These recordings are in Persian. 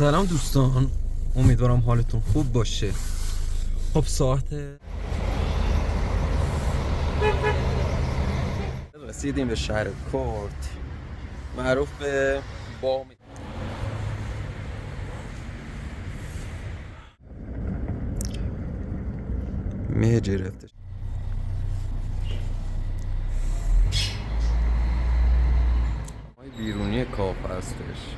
سلام دوستان، امیدوارم حالتون خوب باشه. خب ساعت رسیدیم به شهر کرد معروف به بام. مه گرفته بیرونی کاخ هستش.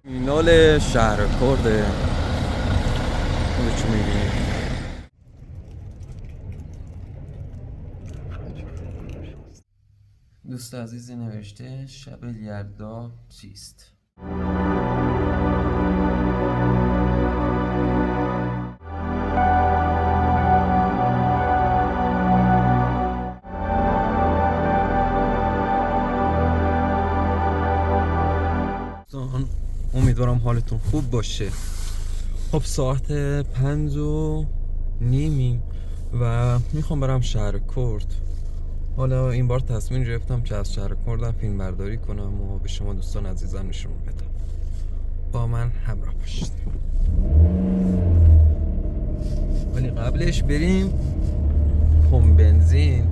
مینال شهر کرده اونو چی میبینیم. دوست عزیزی نوشته شب یلدا چیست؟ دوستان امیدوارم حالتون خوب باشه. خب ساعت 5:30 و میخوام برم شهر کرد. حالا این بار تصمیم گرفتم که از شهر کردم فیلم برداری کنم و به شما دوستان عزیزم نشون بدم. با من همراه باشید. ولی قبلش بریم پمپ بنزین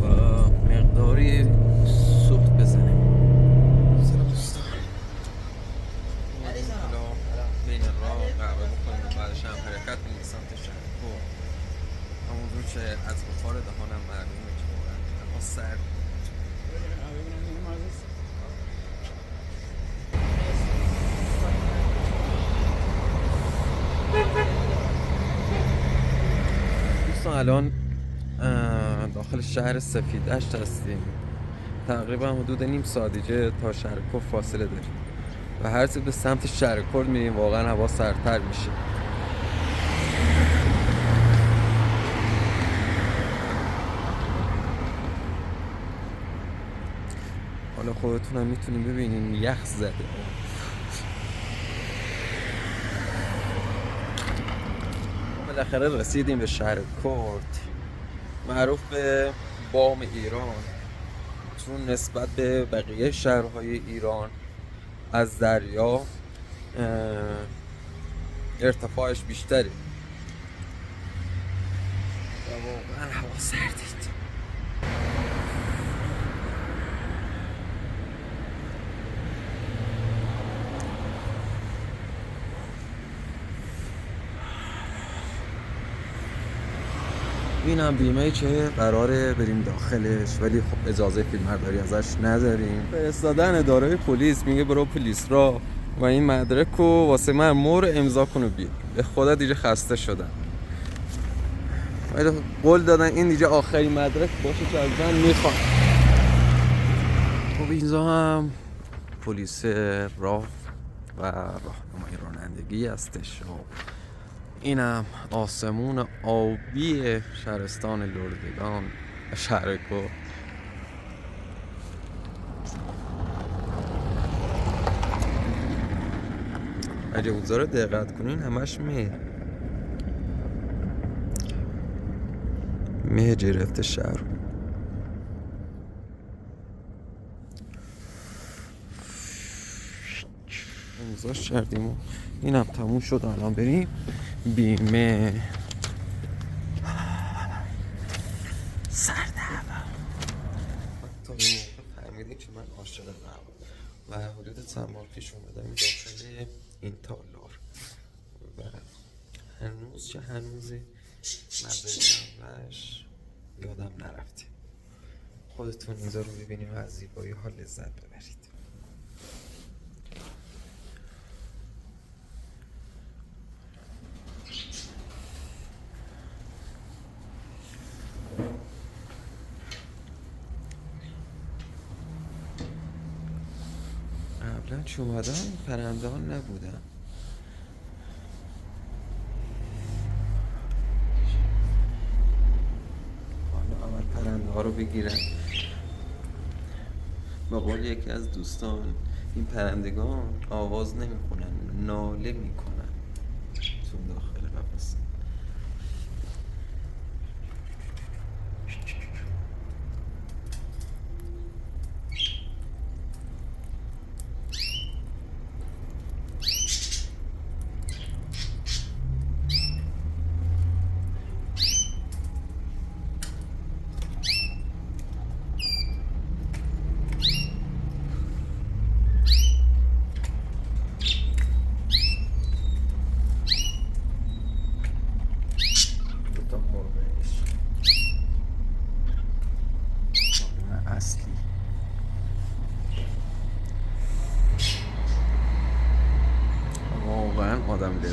و مقداری سوخت بزنیم. سلام دوستان. حالا بین راه قهوه بکنیم و بعدش هم حرکت کنیم سمت شهر کرد. همونجور که از بخار دهانم معلومه که واقعا هوا سرد. دوستان الان داخل شهر سفیدشت هستیم. تقریبا حدود نیم ساعت دیگه تا شهر کرد فاصله داریم و هر چه به سمت شهر کرد میریم واقعا هوا سردتر میشه. حالا خودتون هم میتونیم ببینین یخ زده. بالاخره رسیدیم به شهر کرد معروف به بام ایران، چون نسبت به بقیه شهرهای ایران از دریا ارتفاعش بیشتره و واقعا هوا سردید. اینم بیمه که قراره بریم داخلش، ولی خب اجازه فیلمبرداری ازش نداریم. فرستادن اداره پلیس میگه برو پلیس را و این مدرک رو واسه من مهر امضا کن و بیا. به خدا دیگه خسته شدم. ولی قول دادن این دیگه آخرین مدرک باشه که از من میخوان. خب اینجا هم پلیس راه و راهنمای رانندگی هستش. اینم آسمون آبی شهرستان لردگان شهر کرد. اگه اوضاع رو دقت کنین همش مه گرفته شهر. امضاش کردیم و اینم تموم شد. الان بریم بیمه. سرد هوا. تا این موقع فهمیدیم که من عاشق هوا و حدود چند بار پیش اومدم داخل این تالار و هنوز که هنوزه مزه یادم نرفته. خودتون اینجا رو ببینیم و از زیبایی ها لذت ببرید. قبلا که اومدم پرنده ها نبودن. حالا اول پرنده ها رو بگیرن. با قول یکی از دوستان این پرندگان آواز نمی کنن، ناله می کنن چون داخل قفس.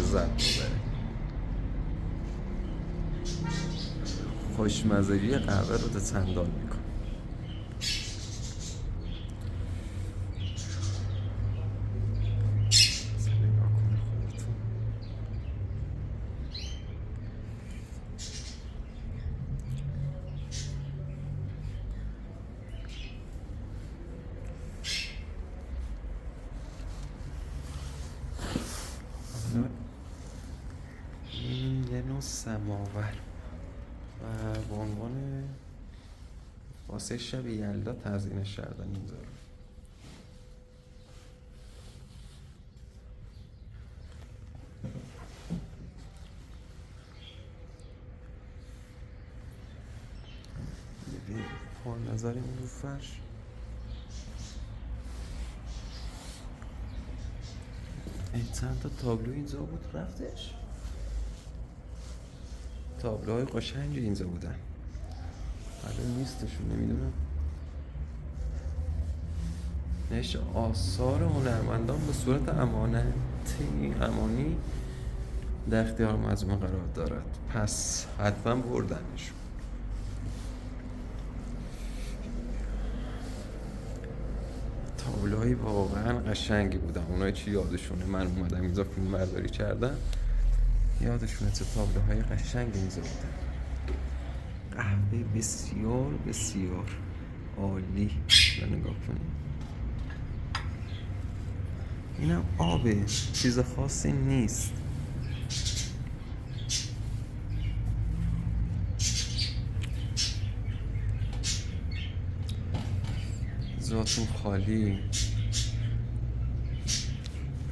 لذت ببریم. خوشمزگی قهوه رو تا چندان میکنه. این یه نوع سماور و به عنوان واسه شب یلدا تزیینش کردن اینجا رو. ببین پا نذاریم رو فرش. چند تا تابلو اینجا بود رفتش. تابلوهای قشنگی اینجا بودن، الان نیستشون. نمیدونم نشه آثار هنرمندان به صورت امانی در اختیار مجموعه قرار دارد، پس حتما بردنشون. تابلوهای واقعا قشنگی بودن. اونایی چی یادشونه من اومدم اینجا فیلم برداری کردم، یادشونه چه تابلوهای قشنگی اینجا بودن. قهوه بسیار بسیار عالی رو نگاه کنیم. اینم آبه، چیز خاصی نیست. جاتون خالی.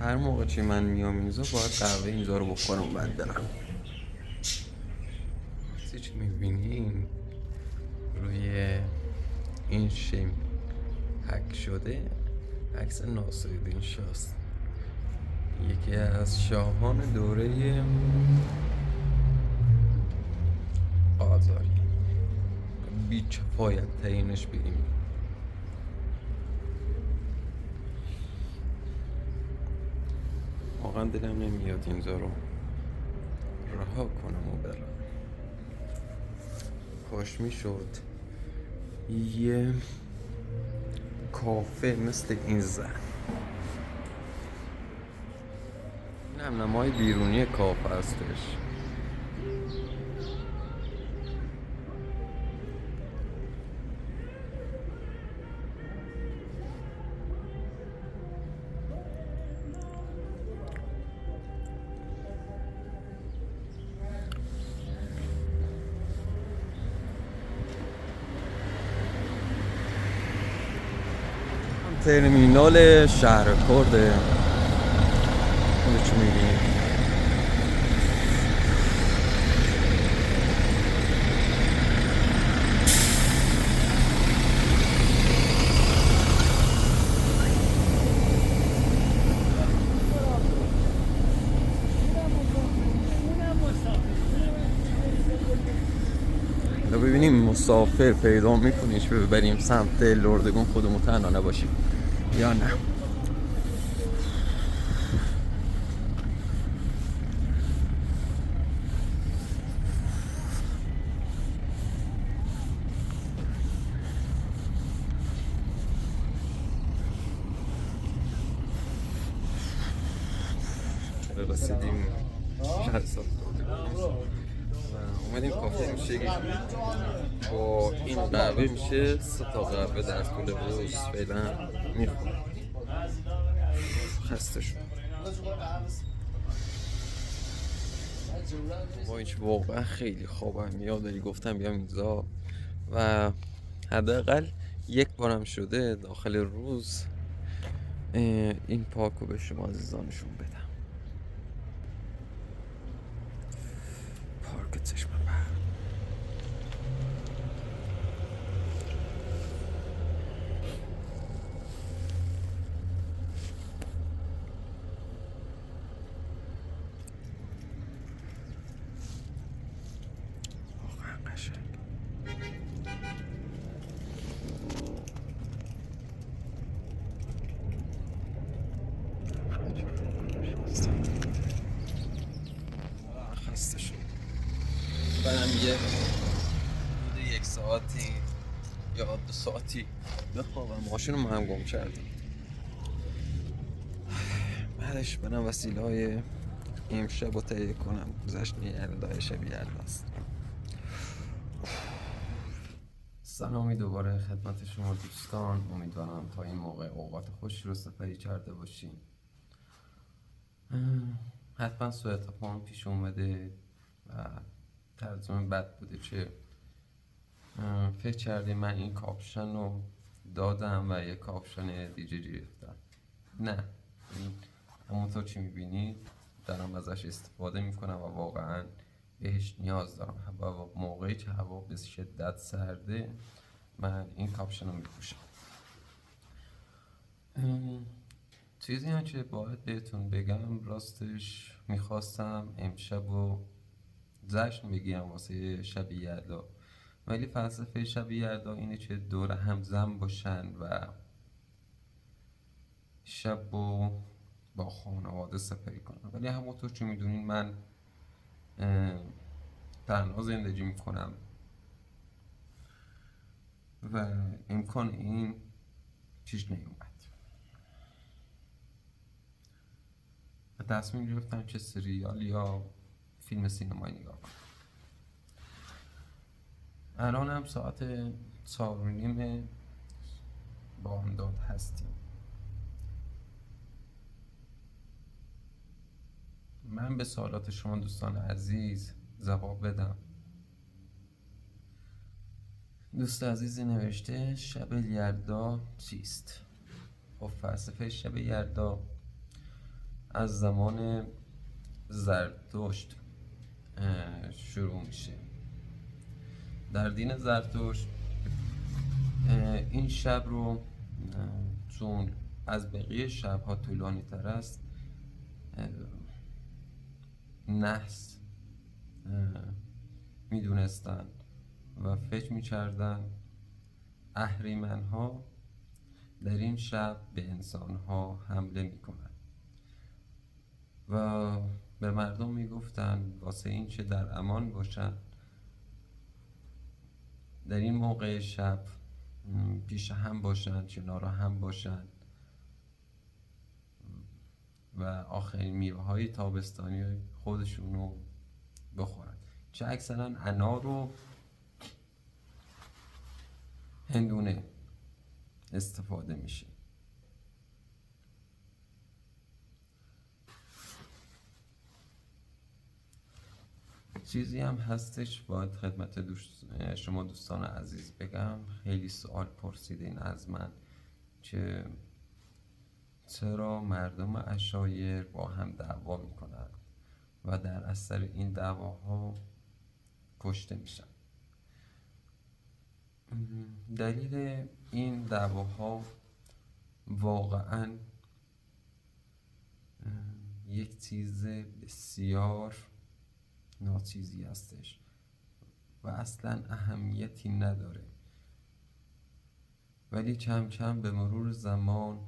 هر موقع چی من میام اینجا باید قهوه اینجا رو بخورم و بعد برم. چی میبینین روی این شیم حک شده عکس ناصرالدین شاست، یکی از شاهان دوره آزاری. بی‌کفایت ترینش بگیم. واقعا دلم نمیاد اینجا رو رها کنم و برم. کاش میشد یه کافه مثل این زن. این هم نمای بیرونی کافه هستش. ترمینال شهرکرده. اینو چی می‌بینی؟ حالا ببینیم مسافر پیدا می‌کنیش ببریم سمت لردگون خودمون تنها نباشیم یا نه. رسیدیم شهرستان و اومدیم کافه میشه با این قهوه میشه 3 تا قهوه در طول روز فعلا میخورم. خسته شدم. با هیچ واقعا خیلی خوابم میاد. داری گفتم بیام اینجا و حداقل یک بارم شده داخل روز این پارک رو به شما عزیزانشون بدم. پارک چشم بر. واقعا قشنگ. برم یه حدود 1 ساعتی یا 2 ساعتی بخوابم. ماشین رو من گم کردم، بعدش برم وسیله های امشب رو تهیه کنم. گذشت یلدای شب یلداست. سلامی دوباره خدمت شما دوستان. امیدوارم تا این موقع اوقات خوشی رو سپری کرده باشین. حتما سوء تفاهم پیش اومده و ترجمه بد بوده چه فکر کردی من این کاپشن رو دادم و یه کاپشن دیگه گرفتم. نه، این همونطور که میبینید دارم ازش استفاده میکنم و واقعا بهش نیاز دارم. و موقعی که هوا به شدت سرده من این کاپشن رو میپوشم. چیزی هم که باید بهتون بگم، راستش میخواستم امشب رو جشن بگیرم واسه شب یلدا، ولی فلسفه شب یلدا اینه که دور هم جمع باشن و شب رو با خانواده سپری کنم. ولی همونطور که میدونین من تنها زندگی میکنم و امکان این پیش نیومد و تصمیم گرفتم که سریال یا فیلم سینمایی نگاه کنم. الان هم ساعت 4:30 بامداد هستیم. من به سوالات شما دوستان عزیز جواب بدم. دوست عزیزی نوشته شب یلدا چیست؟ خب فلسفه شب یلدا از زمان زرتشت شروع میشه. در دین زرتشت این شب رو چون از بقیه شبها طولانی تر است نحس میدونستن و فکر میکردن اهریمن ها در این شب به انسان ها حمله میکنن و به مردم میگفتن واسه این که در امان باشن در این موقع شب پیش هم باشن، کنار هم باشن و آخرین میوه های تابستانی خودشون رو بخورن، چه اکثرا انار و هندونه استفاده میشه. چیزی هم هستش باید خدمت شما دوستان عزیز بگم. خیلی سوال پرسیدین از من که چرا مردم عشایر با هم دعوا میکنن و در اثر این دعواها کشته میشن. دلیل این دعواها واقعا یک چیز بسیار ناچیزی هستش و اصلا اهمیتی نداره، ولی کم کم به مرور زمان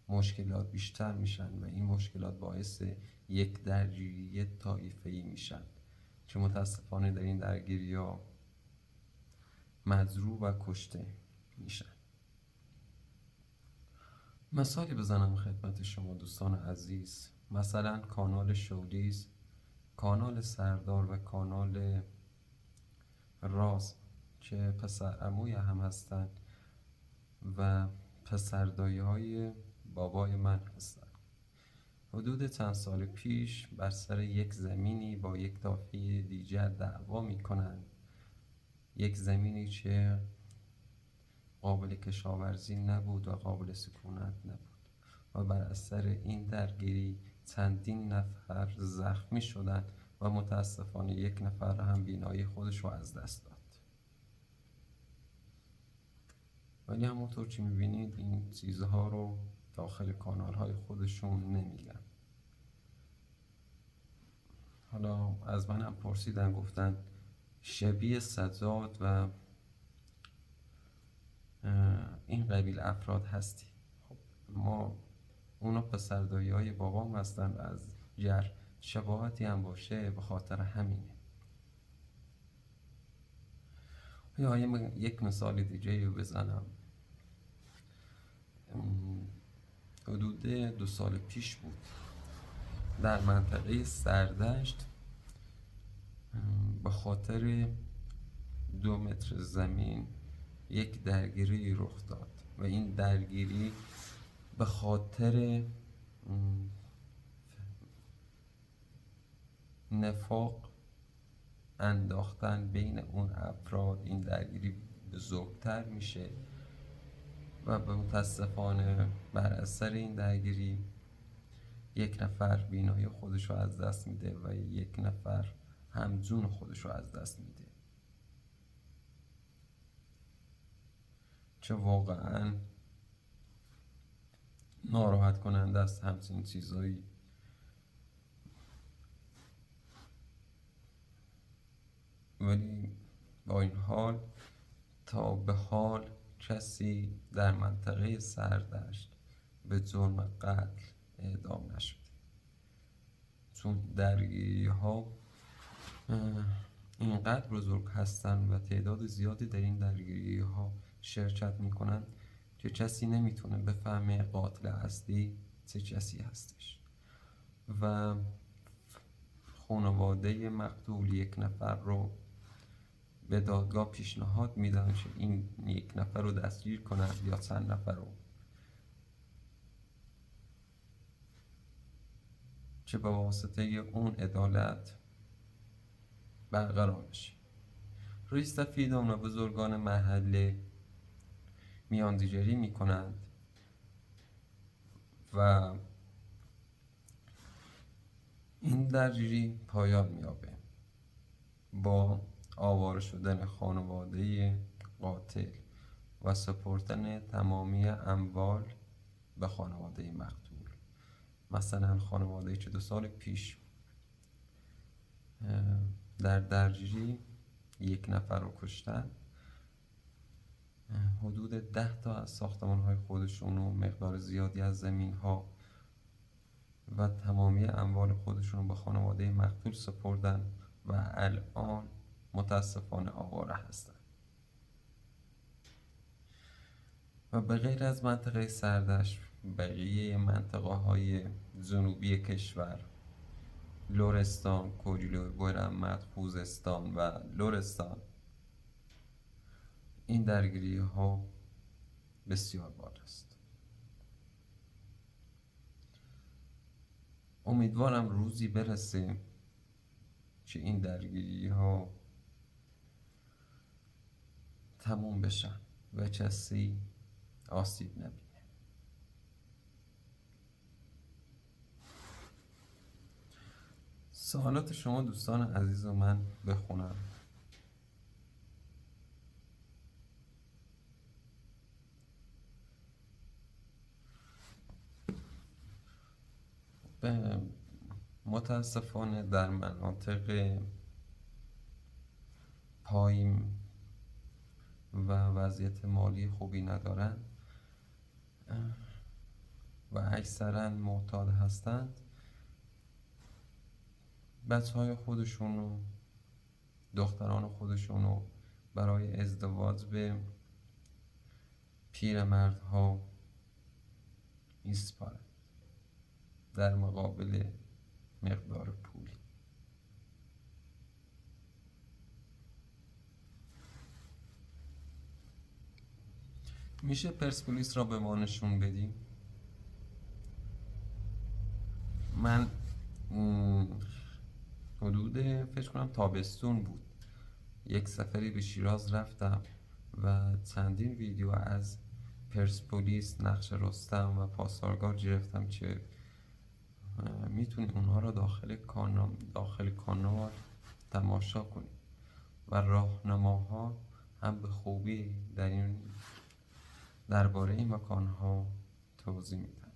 مشکلات بیشتر میشن و این مشکلات باعث یک درگیری طایفه‌ای میشن که متاسفانه در این درگیری ها مجروح و کشته میشن. مثالی بزنم خدمت شما دوستان عزیز، مثلا کانال شولیز، کانال سردار و کانال راز که پسر عموی هم هستن و پسردایی های بابای من هستن. حدود چند سال پیش بر سر یک زمینی با یک طایفه دیگر دعوا میکنن، یک زمینی که قابل کشاورزی نبود و قابل سکونت نبود و بر اثر این درگیری چندین نفر زخمی شدند و متاسفانه یک نفر هم بینایی خودش رو از دست داد. ولی همونطور که میبینید این چیزها رو داخل کانال های خودشون نمیگن. حالا از من هم پرسیدن، گفتن شبیه سجاد و این قبیل افراد هستی. خب ما اونا پسردایی های بابام هستن و از شباهتی هم باشه به خاطر همینه. یا یک مثال دیگه رو بزنم. حدود 2 سال پیش بود در منطقه سردشت به خاطر 2 متر زمین یک درگیری رخ داد و این درگیری به خاطر نفاق انداختن بین اون افراد این درگیری بزرگتر میشه و به متاسفانه بر اثر این درگیری یک نفر بینایی خودش رو از دست میده و یک نفر همجون خودش رو از دست میده، چه واقعا ناراحت کننده است همچین چیزایی. ولی با این حال تا به حال کسی در منطقه سردشت به جرم قتل اعدام نشده، چون درگیری ها اینقدر بزرگ هستن و تعداد زیادی در این درگیری ها شرکت میکنن که کسی نمیتونه بفهمه قاتل اصلی چه کسی هستش و خانواده مقتول یک نفر رو به دادگاه پیشنهاد میدن که این یک نفر رو دستگیر کنن یا چند نفر رو، که به واسطه اون عدالت برقرار بشه. رئیس سفیدان و بزرگان محله میاندیگری میکنند و این درگیری پایان میابه با آواره شدن خانواده قاتل و سپردن تمامی اموال به خانواده مقتول. مثلا خانواده که 2 سال پیش در درگیری یک نفر رو کشتن، حدود 10 تا از ساختمان های خودشون و مقدار زیادی از زمین ها و تمامی اموال خودشون رو به خانواده مقتول سپردن و الان متاسفانه آواره هستن. و به غیر از منطقه سردشت، بقیه منطقه های جنوبی کشور، لرستان، کوریلو برمد، خوزستان و لرستان، این درگیری ها بسیار بار است. امیدوارم روزی برسه که این درگیری ها تموم بشن و کسی آسیب نبینه. سوالات شما دوستان عزیز رو من بخونم. متاسفانه در مناطق پایین و وضعیت مالی خوبی ندارن و اکثرا معتاد هستند، بچه های خودشونو، دختران خودشونو برای ازدواج به پیرمردها میسپارند در مقابل مقدار پول. میشه پرسپولیس را به ما نشون بدیم؟ من حدود فکر کنم تابستون بود، یک سفری به شیراز رفتم و چندین ویدیو از پرسپولیس، نقش رستم و پاسارگاد گرفتم که میتونی اونها را داخل کانال تماشا کنی و راهنماها هم به خوبی درباره این مکانها توضیح میدن.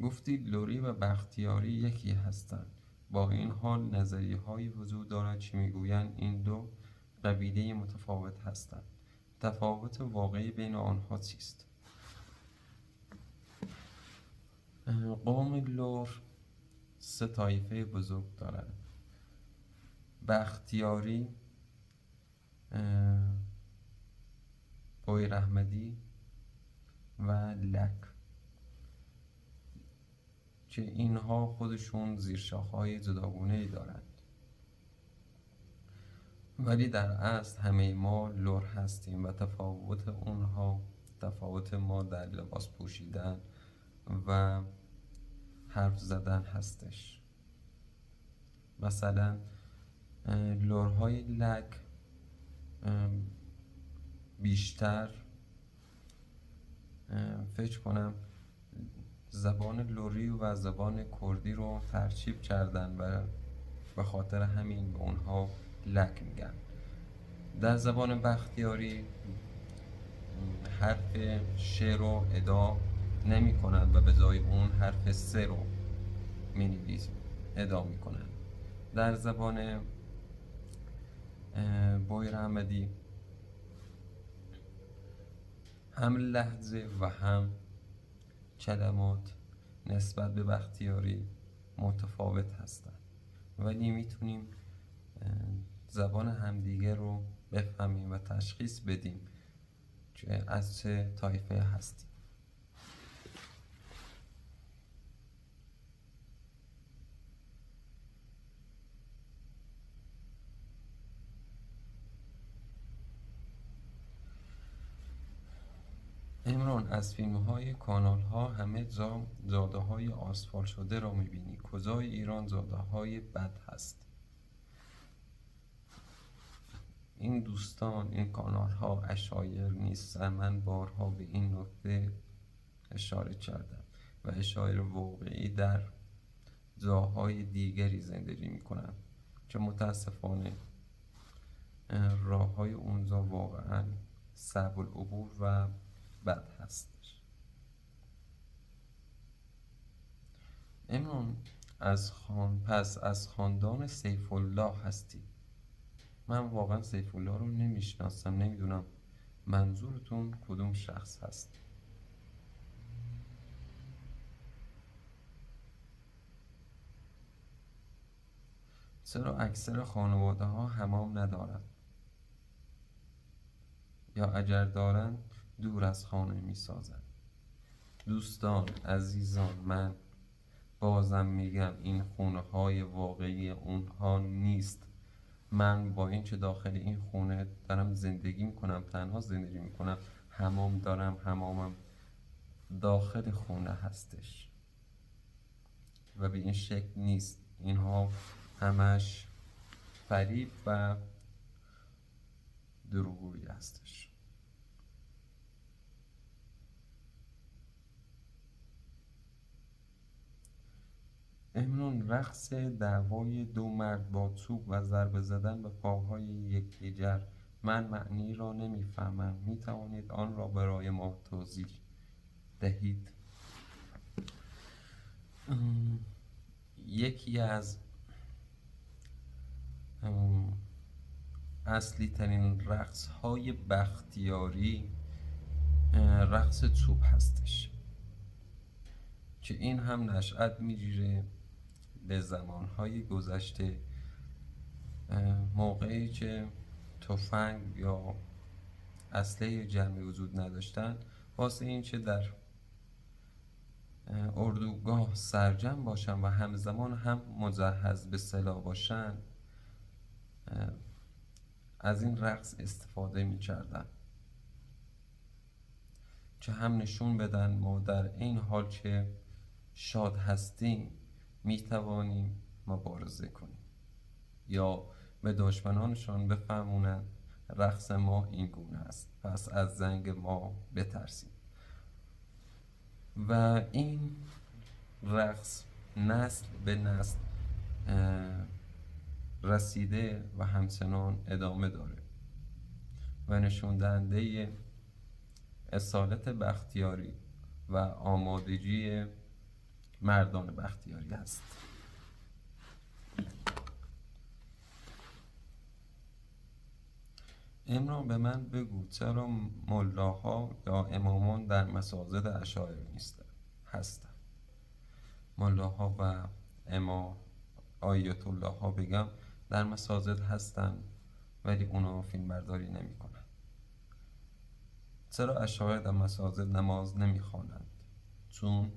گفتی لری و بختیاری یکی هستند، با این حال نظریه هایی وجود دارد که میگویند این دو قبیله متفاوت هستند. تفاوت واقعی بین آنها چیست؟ قوم لر سه طایفه بزرگ دارند: بختیاری، بویر احمدی و لک، که اینها خودشون زیرشاخه‌های جداگونه‌ای دارند، ولی در اصل همه ما لر هستیم و تفاوت ما در لباس پوشیدن و حرف زدن هستش. مثلا لرهای لک بیشتر فکر کنم زبان لری و زبان کردی رو ترکیب کردن و به خاطر همین به اونها لک میگن. در زبان بختیاری حرف ش رو ادا نمی کنند و به جای اون حرف س رو ادا می کنند. در زبان بویر احمدی هم لهجه و هم کلمات نسبت به بختیاری متفاوت هستند، ولی میتونیم زبان همدیگه رو بفهمیم و تشخیص بدیم که از چه طایفه هستیم. امران از فیلم‌های کانال‌ها همه جا جاده‌های آسفالت شده را می‌بینی. کجای ایران جاده‌های بد هست؟ این دوستان، این کانال‌ها اشایر نیستن. من بارها به این نکته اشاره کردم و اشایر واقعی در جاهای دیگری زندگی می‌کنند که متاسفانه راه‌های اونجا واقعاً صعب العبور و بد هستش. امران پس از خاندان سیف الله هستی. من واقعا سیف الله رو نمیشناسم، نمیدونم منظورتون کدوم شخص هست. چرا اکثر خانواده ها حمام ندارند؟ یا اگر دارند دور از خانه می سازند؟ دوستان عزیزان، من بازم میگم این خونه های واقعی اونها نیست. من با این که داخل این خونه دارم زندگی میکنم، تنها زندگی میکنم، حمام دارم، حمامم داخل خونه هستش و به این شکل نیست. اینها همش فریب و دروغگویی هستش. امران رقص دعوای دو مرد با چوب و ضربه زدن به پاهای یکدیگر، من معنی را نمیفهمم. می توانید آن را برای ما توضیح دهید؟ یکی از اصلی ترین رقص های بختیاری رقص چوب هستش که این هم نشأت میگیره به زمانهای گذشته، موقعی که تفنگ یا اسلحه جمعی وجود نداشتن، واسه این که در اردوگاه سرجم باشن و همزمان هم مجهز به سلاح باشن، از این رقص استفاده می‌کردن که هم نشون بدن ما در این حال که شاد هستیم میتوانیم مبارزه کنیم، یا به دشمنانشان بفهمونن رقص ما این گونه است، پس از زنگ ما بترسیم. و این رقص نسل به نسل رسیده و همچنان ادامه داره و نشون دهنده اصالت بختیاری و آمادگی مردان بختیاری است. امران به من بگو چرا ملاها یا امامان در مساجد اشاعره هستند؟ ملاها و اما آیت الله ها بگم در مساجد هستن ولی اونا فیلم برداری نمی کنن. چرا اشاعره در مساجد نماز نمی خوانند؟ چون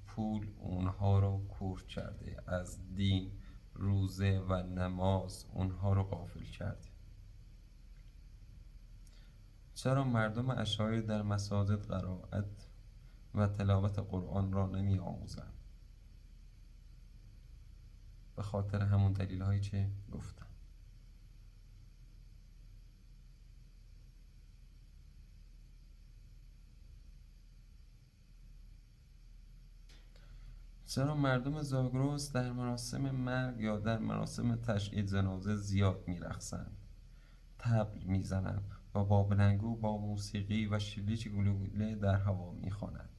پول اونها رو کور کرده، از دین، روزه و نماز اونها رو غافل کرده. چرا مردم اشاعره در مساجد قرائت و تلاوت قرآن را نمی آموزند؟ به خاطر همون دلیل هایی که گفتم. چرا مردم زاگرس در مراسم مرگ یا در مراسم تشییع جنازه زیاد میرقصند، طبل میزنند و با بلنگو با موسیقی و شلیک گلوله در هوا میخوانند؟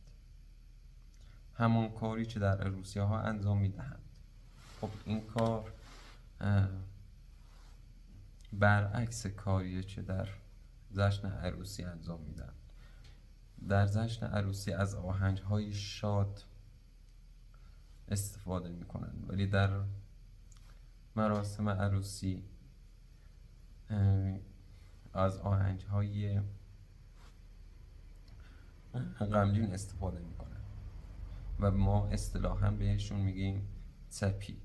همون کاری که در عروسی ها انجام میدهند. خب این کار برعکس کاریه که در جشن عروسی انجام میدن. در جشن عروسی از آهنگ‌های شاد استفاده میکنن ولی در مراسم عروسی از آهنگ‌های غمگین استفاده میکنن و ما اصطلاحاً بهشون میگیم تپی،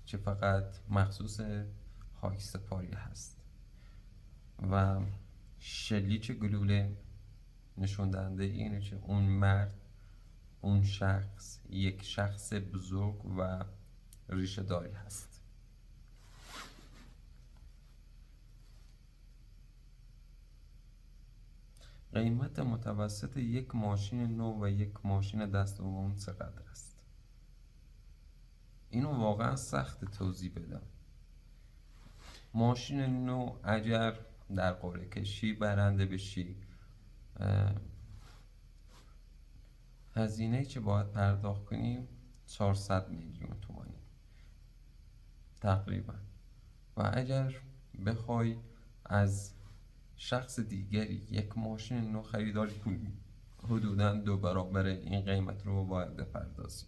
که فقط مخصوص خاکسپاری هست. و شلیک گلوله نشون دهنده اینه که اون مرد، اون شخص یک شخص بزرگ و ریشه داری هست. قیمت متوسط یک ماشین نو و یک ماشین دست دوم چقدر است؟ اینو واقعا سخت توضیح بدم. ماشین نو اگر در قرعه کشی برنده بشی، هزینه‌ای که باید پرداخت کنیم 400 میلیون تومانی تقریبا. و اگر بخوای از شخص دیگری یک ماشین نو خریداری کنی، حدوداً 2 برابر این قیمت رو باید بپردازی.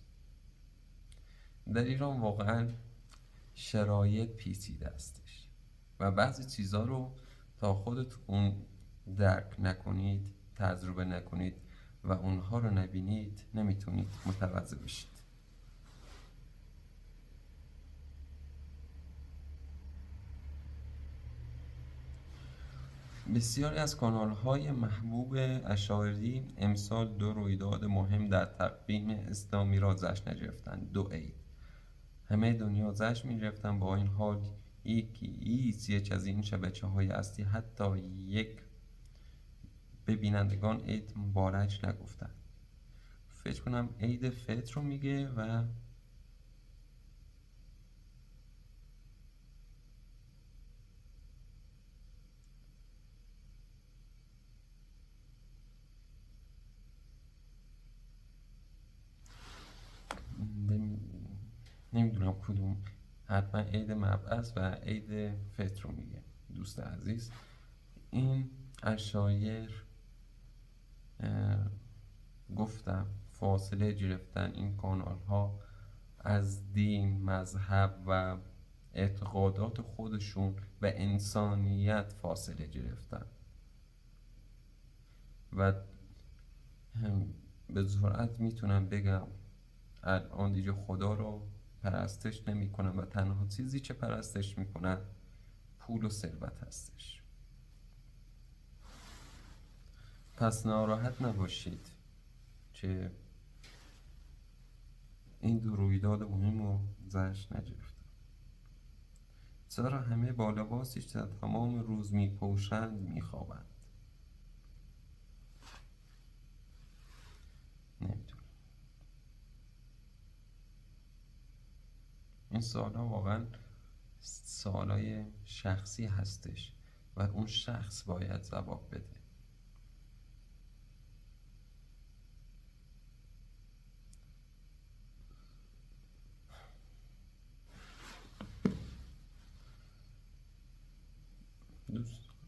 در ایران واقعا شرایط پیچیده استش و بعضی چیزا رو تا خودتون درک نکنید، تجربه نکنید و اونها رو نبینید نمیتونید متوجه بشید. بسیاری از کانال‌های محبوب اشاعری امسال 2 رویداد مهم در تقویم اسلامی را جشن گرفتند. 2 عید. همه دنیا جشن می‌گرفتند، با این حال یک از این شبکه‌های اصلی حتی یک به بینندگان عید مبارک نگفتند. فکر کنم عید فطر رو میگه و نمیدونم کدوم، حتما عید مبعث و عید فطر رو میگه. دوست عزیز، این اشایر گفتم فاصله گرفتن این کانال ها از دین، مذهب و اعتقادات خودشون و انسانیت فاصله گرفتن و به جرئت میتونم بگم الان دیگه خدا رو پرستش نمی کنن و تنها چیزی که پرستش میکنن پول و ثروت هستش. پس ناراحت نباشید که این 2 رویداد مهم رو جشن نگرفتن. چرا همه با لباسی که تمام روز میپوشند میخوابند؟ نمیدونم. این سوالا واقعا سوالای شخصی هستش و اون شخص باید جواب بده.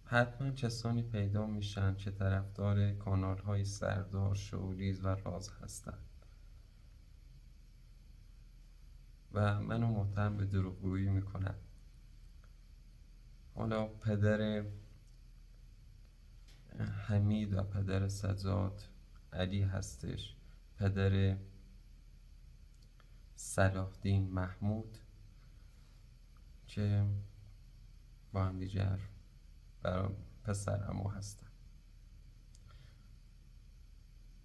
حتما کسانی پیدا میشن که طرفدار کانال های سردار، شوریز و راز هستند. و منو متهم به دروغگویی میکنن. حالا پدر حمید و پدر سجاد علی هستش، پدر صلاح الدین محمود که با هم دیگر برای پسر عمو هستن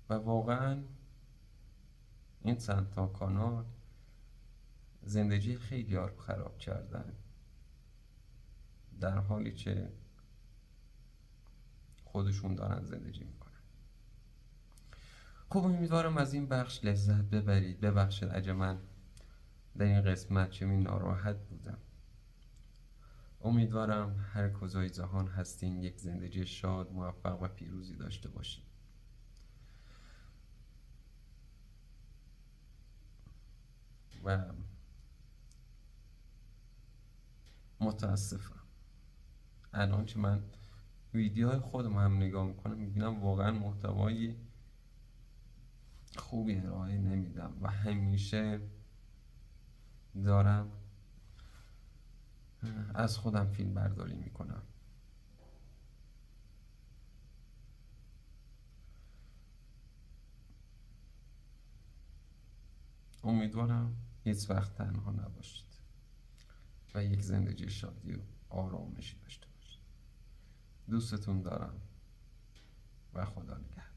و واقعا این چند تا کانال زندگی خیلی ها رو خراب کردن، در حالی که خودشون دارن زندگی میکنن. خب امیدوارم از این بخش لذت ببرید. ببخشید اگه من در این قسمت چمی ناراحت بودم. امیدوارم هر کجای جهان هستین یک زندگی شاد، موفق و پیروزی داشته باشین. و متاسفم الان که من ویدیوهای خودم هم نگاه میکنم میبینم واقعا محتوای خوبی ارائه نمیدم و همیشه دارم از خودم فیلم برداری میکنم. امیدوارم هیچ وقت تنها نباشید و یک زندگی شادی و آرامشی داشته باشید. دوستتون دارم و خدا نگهدار.